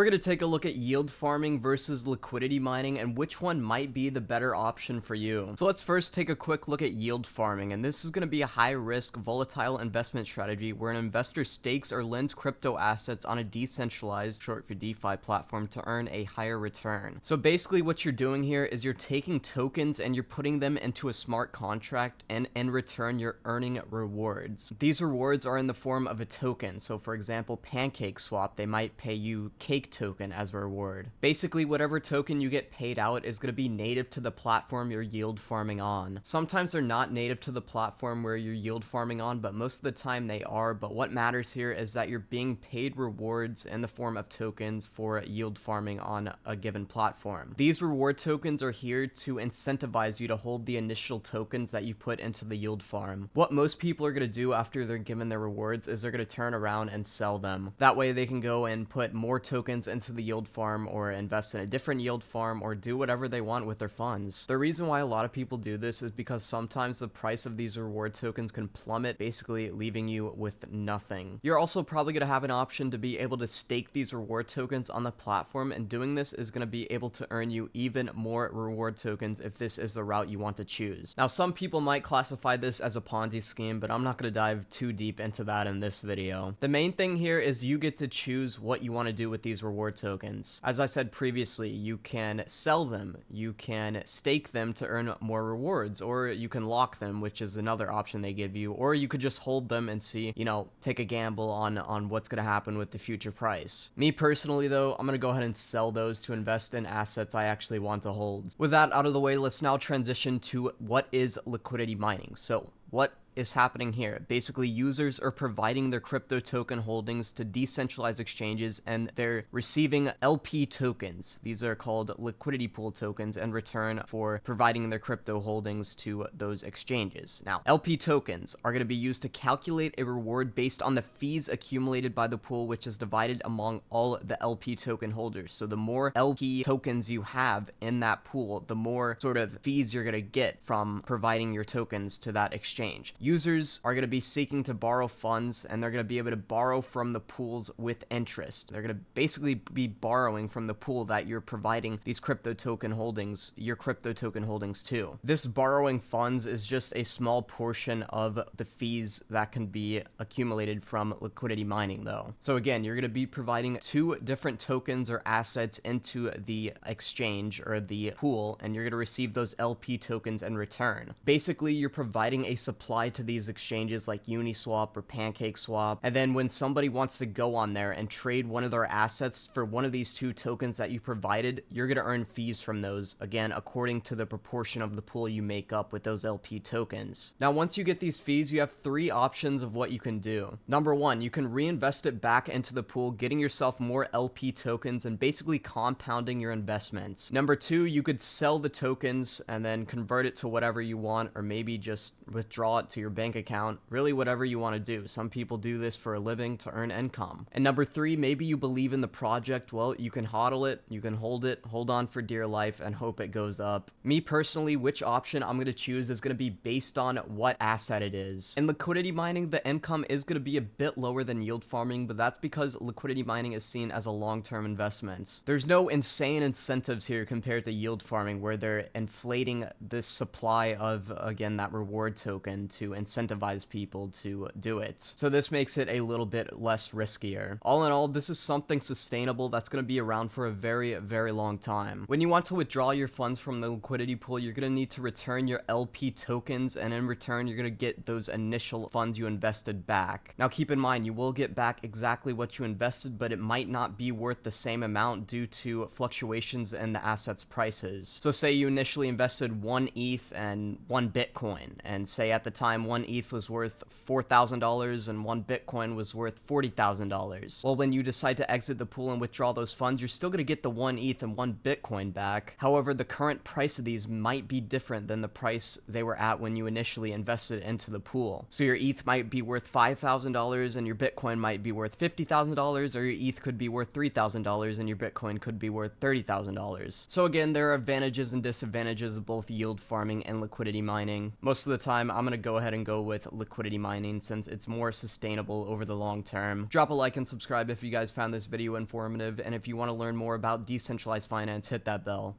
We're going to take a look at yield farming versus liquidity mining and which one might be the better option for you. So let's first take a quick look at yield farming, and this is going to be a high risk, volatile investment strategy where an investor stakes or lends crypto assets on a decentralized, short for DeFi platform to earn a higher return. So basically what you're doing here is you're taking tokens and you're putting them into a smart contract, and in return you're earning rewards. These rewards are in the form of a token. So for example, PancakeSwap, they might pay you Cake token as a reward. Basically, whatever token you get paid out is going to be native to the platform you're yield farming on. Sometimes they're not native to the platform where you're yield farming on, but most of the time they are. But what matters here is that you're being paid rewards in the form of tokens for yield farming on a given platform. These reward tokens are here to incentivize you to hold the initial tokens that you put into the yield farm. What most people are going to do after they're given their rewards is they're going to turn around and sell them. That way they can go and put more tokens into the yield farm or invest in a different yield farm or do whatever they want with their funds. The reason why a lot of people do this is because sometimes the price of these reward tokens can plummet, basically leaving you with nothing. You're also probably going to have an option to be able to stake these reward tokens on the platform, and doing this is going to be able to earn you even more reward tokens if this is the route you want to choose. Now, some people might classify this as a Ponzi scheme, but I'm not going to dive too deep into that in this video. The main thing here is you get to choose what you want to do with these reward tokens. As I said previously, you can sell them, you can stake them to earn more rewards, or you can lock them, which is another option they give you, or you could just hold them and see, take a gamble on what's going to happen with the future price. Me personally though, I'm going to go ahead and sell those to invest in assets I actually want to hold. With that out of the way, let's now transition to what is liquidity mining. So what is happening here? Basically, users are providing their crypto token holdings to decentralized exchanges, and they're receiving LP tokens. These are called liquidity pool tokens in return for providing their crypto holdings to those exchanges. Now, LP tokens are going to be used to calculate a reward based on the fees accumulated by the pool, which is divided among all the LP token holders. So the more LP tokens you have in that pool, the more sort of fees you're going to get from providing your tokens to that exchange. Users are going to be seeking to borrow funds, and they're going to be able to borrow from the pools with interest. They're going to basically be borrowing from the pool that you're providing these crypto token holdings, your crypto token holdings to. This borrowing funds is just a small portion of the fees that can be accumulated from liquidity mining though. So again, you're going to be providing two different tokens or assets into the exchange or the pool, and you're going to receive those LP tokens in return. Basically, you're providing a supply to these exchanges like Uniswap or PancakeSwap, and then when somebody wants to go on there and trade one of their assets for one of these two tokens that you provided, you're going to earn fees from those, again, according to the proportion of the pool you make up with those LP tokens. Now, once you get these fees, you have three options of what you can do. Number one, you can reinvest it back into the pool, getting yourself more LP tokens and basically compounding your investments. Number two, you could sell the tokens and then convert it to whatever you want, or maybe just withdraw it to your bank account, really whatever you want to do. Some people do this for a living to earn income. And number three, maybe you believe in the project. Well, you can hodl it, you can hold on for dear life and hope it goes up. Me personally, which option I'm going to choose is going to be based on what asset it is. In liquidity mining, the income is going to be a bit lower than yield farming, but that's because liquidity mining is seen as a long-term investment. There's no insane incentives here compared to yield farming, where they're inflating this supply of, again, that reward token to incentivize people to do it. So this makes it a little bit less riskier. All in all, this is something sustainable that's going to be around for a very, very long time. When you want to withdraw your funds from the liquidity pool, you're going to need to return your LP tokens, and in return, you're going to get those initial funds you invested back. Now, keep in mind, you will get back exactly what you invested, but it might not be worth the same amount due to fluctuations in the asset's prices. So say you initially invested 1 ETH and 1 Bitcoin, and say at the time 1 ETH was worth $4,000 and 1 Bitcoin was worth $40,000. Well, when you decide to exit the pool and withdraw those funds, you're still going to get the 1 ETH and 1 Bitcoin back. However, the current price of these might be different than the price they were at when you initially invested into the pool. So your ETH might be worth $5,000 and your Bitcoin might be worth $50,000, or your ETH could be worth $3,000 and your Bitcoin could be worth $30,000. So again, there are advantages and disadvantages of both yield farming and liquidity mining. Most of the time, I'm going to go ahead ahead and go with liquidity mining since it's more sustainable over the long term. Drop a like and subscribe if you guys found this video informative, and if you want to learn more about decentralized finance, hit that bell.